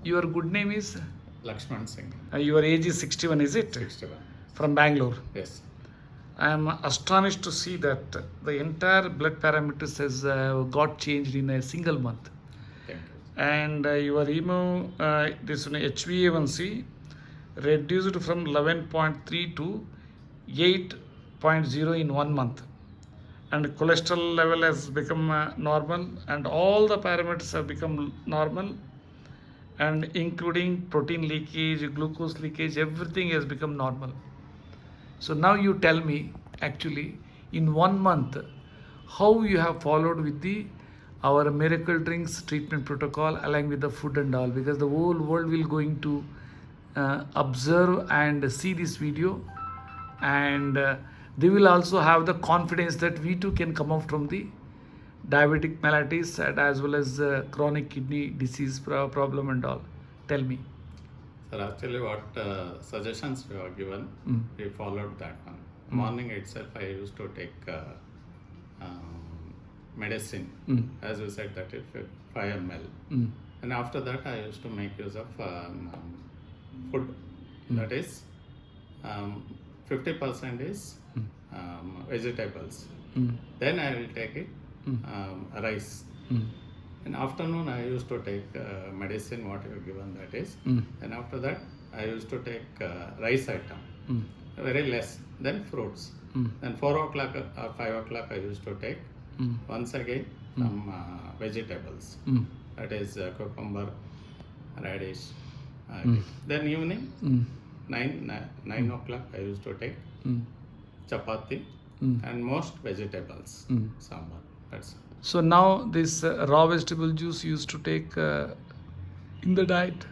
Your good name is? Lakshman Singh. Your age is 61, is it? 61. From Bangalore. Yes. I am astonished to see that the entire blood parameters has got changed in a single month. Thank you. And your this HbA1c reduced from 11.3 to 8.0 in 1 month. And cholesterol level has become normal, and all the parameters have become normal, and including protein leakage, glucose leakage, everything has become normal. So now you tell me, actually, in 1 month, how you have followed with our miracle drinks treatment protocol along with the food and all, because the whole world will going to observe and see this video, and they will also have the confidence that we too can come out from the diabetic mellitus and as well as chronic kidney disease problem and all. Tell me. Sir, actually what suggestions you are given, we followed that one. Morning itself I used to take medicine, as we said that is 5 ml. And after that I used to make use of food, that is 50% is vegetables. Then I will take it rice. In afternoon I used to take medicine what you have given, that is. And after that I used to take rice item, very less. Then fruits. Then 4 o'clock or 5 o'clock I used to take once again some vegetables, that is cucumber, radish. Then evening 9 o'clock I used to take chapati and most vegetables, sambar. That's all. So now this raw vegetable juice you used to take in the diet.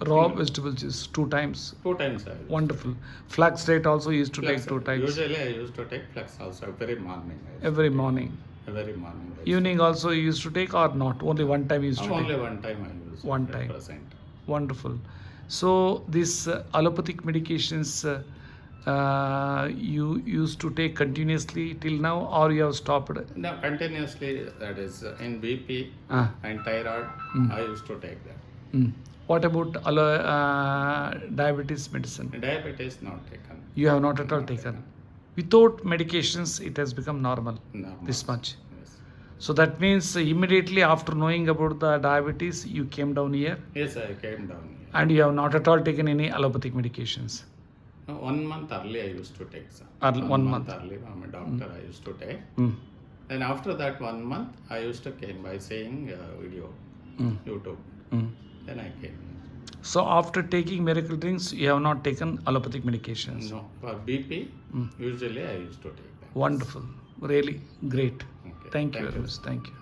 Raw vegetable juice 2 times. 2 times I use. Wonderful. Flax diet also used to Flax, take 2 times. Usually I used to take flax also every morning. Every morning. Every morning. Evening also you used to take, or not? Only 1 time you used to Only take? 1 time I use. 1 time. 100%. Wonderful. So this allopathic medications you used to take continuously till now, or you have stopped? No, continuously, that is in BP and thyroid, I used to take that. What about diabetes medicine? Diabetes not taken. You have not at all taken. Without medications, it has become normal. Normal. This much. Yes. So that means immediately after knowing about the diabetes, you came down here. Yes, I came down here. And you have not at all taken any allopathic medications. No, 1 month early I used to take, sir. 1 month early from a doctor I used to take. Then after that 1 month I used to came by saying video, YouTube. Then I came here. So after taking miracle drinks, you have not taken allopathic medications? No, for BP, usually I used to take that. Wonderful. Really great. Okay. Thank you very much. Thank you.